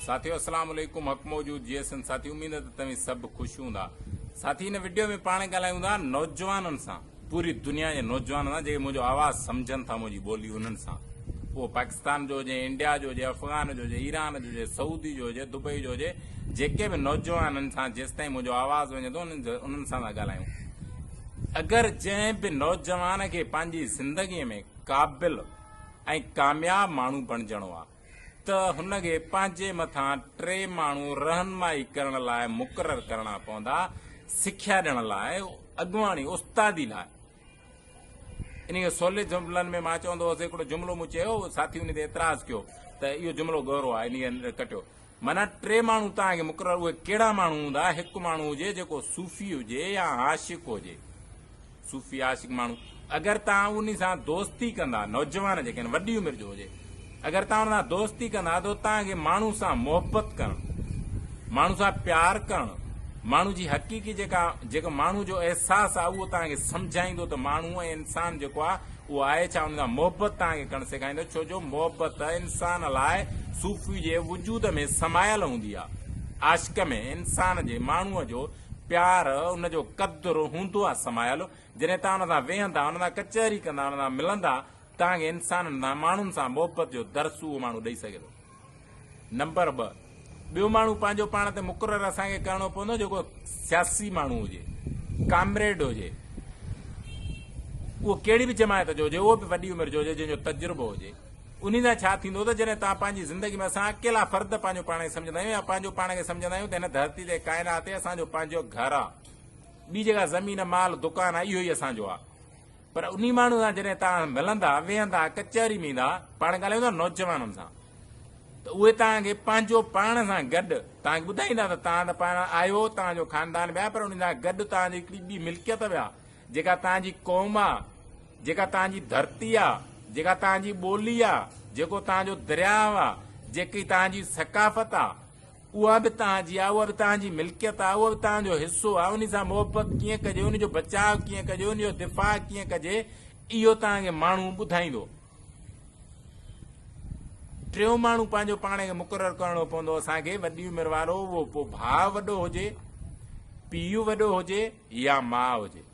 साथियों अस्सलाम वालेकुम। हक मौजूद जीएसएन साथी, उम्मीद है तव्हीं सब खुश हूंदा। साथी इन वीडियो में पाण ॻाल्हायूं था नौजवाननि सां, पूरी दुनिया जे नौजवाननि सां जेके मुंहिंजो आवाज़ सम्झनि था मुंहिंजी ॿोली, उन्हनि सां। उहो पाकिस्तान जो हुजे, इंडिया जो हुजे, अफ़गान जो हुजे, ईरान जो हुजे, सऊदी जो हुजे, दुबई जो हुजे, जेके बि नौजवाननि सां जेसिताईं मुंहिंजो आवाज़ वञे थो उन्हनि सां था ॻाल्हायूं। अगरि जंहिं बि नौजवान खे पंहिंजी ज़िंदगीअ में क़ाबिल ऐं कामयाब माण्हू बणिजणो आहे त हुनखे पंहिंजे मथां 3 माण्हू रहनुमाई करण लाइ मुक़ररु करणा पवंदा, सिख्या ॾियण लाइ, अॻुवाणी उस्तादी लाइ। इन खे सवले जुमलनि में मां चवंदो हुउसि, हिकिड़ो जुमिलो मूं चयो, साथी उन ते एतिराज़ कयो त इहो जुमिलो गौरव आहे, इन कटियो। माना 3 माण्हू तव्हांखे मुक़ररु, उहे कहिड़ा माण्हू हूंदा? हिकु माण्हू हुजे जेको सूफ़ी हुजे या आशिक़ हुजे, सूफ़ी आशिक़ माण्हू। अगरि तव्हां उन सां दोस्ती कंदा, नौजवान जेके आहिनि, वॾी उमिरि जो हुजे, अगरि तव्हां उन सां दोस्ती कंदा त तव्हांखे माण्हू सां मोहबत करणु, माण्हू सां प्यार करणु, माण्हू जी हक़ीक़ी जेको माण्हू जो अहसासु आहे उहो तव्हांखे सम्झाईंदो त माण्हू ऐं इंसान जेको आहे उहो आहे छा, उन सां मोहबत तव्हांखे करणु सेखारींदो। छो जो मोहबत इंसान लाइ सूफ़ी जे वजूद में समायल हूंदी आहे। आशिक़ में इंसान जे माण्हूअ जो प्यार, उनजो क़दुरु हूंदो आहे समायल। जॾहिं तव्हां हुन सां वेहंदा, हुन सां कचहरी कंदा, हुन सां मिलंदा, तव्हांखे इंसाननि सां, माण्हुनि सां मोहबत जो दर्स उहो माण्हू ॾेई सघे थो। नंबर 2, ॿियो माण्हू पंहिंजो पाण ते मुक़ररु असांखे करणो पवंदो जेको सियासी माण्हू हुजे, कामरेड हुजे, उहो कहिड़ी बि जमायत जो हुजे, उहो बि वॾी उमिरि जो हुजे, जंहिंजो तजुर्बो हुजे। उन सां छा थींदो त जॾहिं तव्हां पंहिंजी ज़िंदगी में, असां अकेला फ़र्द पंहिंजो पाण खे सम्झंदा आहियूं या पंहिंजो पाण खे सम्झंदा आहियूं त हिन धरती ते काइनात ते असांजो पंहिंजो घर आहे, ॿी जॻह ज़मीन माल दुकान आहे, इहो ई असांजो आहे। पर उन माण्हू सां जॾहिं तव्हां मिलंदा, वेहंदा, कचहरी में ईंदा, पाण ॻाल्हायूं था नौजवाननि सां, त उहे तव्हांखे पंहिंजो पाण सां गॾु तव्हांखे ॿुधाईंदा त तव्हां त पाण आयो, तव्हांजो ख़ानदान विया, पर उन सां गॾु तव्हांजी हिकिड़ी ॿी मिल्कियत विया, जेका तव्हांजी क़ौम आहे, जेका तव्हांजी धरती आहे, जेका तव्हांजी ॿोली आहे, जेको तव्हांजो दरियाव आहे, जेकी तव्हांजी सकाफ़त आहे, उहा बि तव्हांजी आहे, उहा बि तव्हांजी मिल्कियत आहे, उहो बि तव्हांजो हिसो आहे। उन सां मोहबत कीअं कजे, उनजो बचाव कीअं कजे, उनजो दिफ़ा कीअं कजे, इहो तव्हांखे माण्हू ॿुधाईंदो। 3 माण्हू पंहिंजो पाण खे मुक़ररु करणो पवंदो असांखे, वॾी उमिरि वारो, उहो पोइ भाउ वॾो हुजे, पीउ वॾो हुजे या माउ हुजे।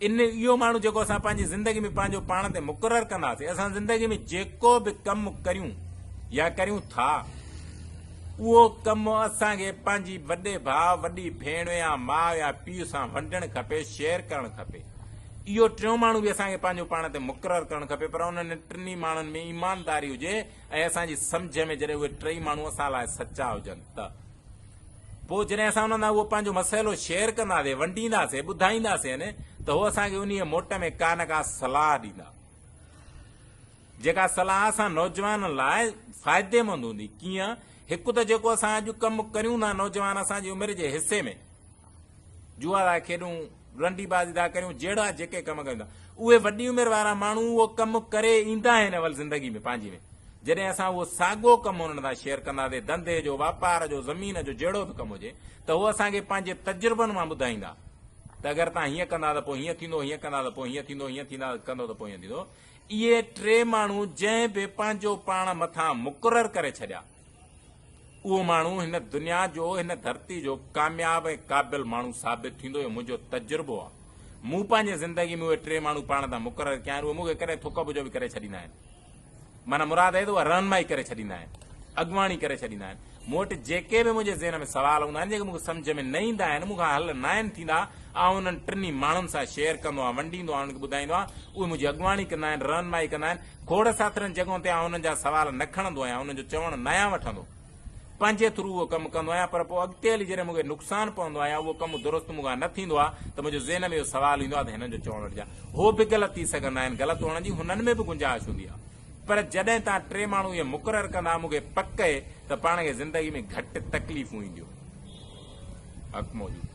इहो माण्हू जेको असां पंहिंजी ज़िंदगी में पंहिंजो पाण ते मुक़ररु कंदासीं, असां ज़िंदगी में जेको बि कमु करियूं या करियूं था, उहो कमु असांखे पंहिंजी वॾे भाउ, वॾी भेण या माउ या पीउ सां वंडणु खपे, शेयर करणु खपे। इहो 3 माण्हू बि असांखे पंहिंजो पाण ते मुक़ररु करणु खपे, पर उन्हनि 3 माण्हुनि में ईमानदारी हुजे ऐं असांजी सम्झ में जॾहिं उहे 3 माण्हू असां लाइ सचा हुजनि त पोइ जॾहिं असां उन्हनि सां उहो पंहिंजो मसइलो शेयर कंदासीं, वंडींदासीं, ॿुधाईंदासीं त उहो असांखे उन मोट में का न का सलाह ॾींदा, जेका सलाह असां नौजवाननि लाइ फ़ाइदेमंद हूंदी। कीअं? हिकु त जेको असां अॼु कमु करियूं था नौजवान असांजी उमिरि जे हिसे में, जुआ था खेॾूं, रंडीबाज़ी था करियूं, जहिड़ा जेके कम कयूं था, उहे वॾी उमिरि वारा माण्हू उहो कमु करे ईंदा आहिनि अवल ज़िंदगी में पंहिंजी में। जॾहिं असां उहो साॻियो कमु हुननि सां शेयर कंदासीं, धंधे जो, वापार जो, ज़मीन जो, जहिड़ो बि कमु हुजे, त उहो असांखे पंहिंजे तजुर्बनि मां ॿुधाईंदा त अगरि तव्हां हीअं कंदा त पोइ हीअं थींदो, हीअं कंदा त पोइ हीअं थींदो, हीअं थींदा कंदो त पोइ हीअं थींदो। इहे 3 माण्हू जंहिं बि पंहिंजो पाण मथां मुक़ररु करे छॾिया, उहो माण्हू हिन दुनिया जो, हिन धरती जो कामयाब ऐं क़ाबिल माण्हू साबित थींदो। इहो मुंहिंजो तजुर्बो आहे। मूं पंहिंजे ज़िंदगी में उहे 3 माण्हू पाण तां मुक़ररु कया आहिनि। उहे मूंखे कॾहिं थुक बुजो बि करे छॾींदा आहिनि, माना मुराद आहे त उहा रहनुमाई करे छॾींदा आहिनि, अॻुवाणी करे छॾींदा आहिनि। मूं वटि जेके बि मुंहिंजे ज़हन में सवाल हूंदा आहिनि, जेके मूंखे सम्झ में न ईंदा आहिनि, मूंखां हल न आहिनि थींदा, ऐं उन्हनि 3 माण्हुनि सां शेयर कंदो आहियां, वंडींदो आहियां, उन्हनि खे ॿुधाईंदो आहियां, उहे मुंहिंजी अॻुवाणी कंदा आहिनि, रहनुमाई कंदा आहिनि। खोड़ साथरनि जॻहियुनि ते उन्हनि जा सवाल न खणंदो आहियां, उन्हनि जो चवणु न आहियां वठंदो, पंहिंजे थ्रू उहो कमु कंदो आहियां। पर पोइ अॻिते हली जॾहिं मूंखे नुक़सानु पवंदो आहे, उहो कमु दुरुस्त मूंखां न थींदो आहे, त मुंहिंजो ज़हन में इहो सवाल ईंदो आहे त हिननि जो चवणु वठिजा, हो बि ग़लति थी सघंदा आहिनि, ग़लति हुअण जी हुननि में बि गुंजाइश हूंदी आहे। पर जॾहिं तव्हां 3 माण्हू इहे मुक़ररु कंदा, मूंखे पक आहे त पाण खे ज़िंदगी में घटि तकलीफ़ूं ईंदियूं। हक़ मौजूद।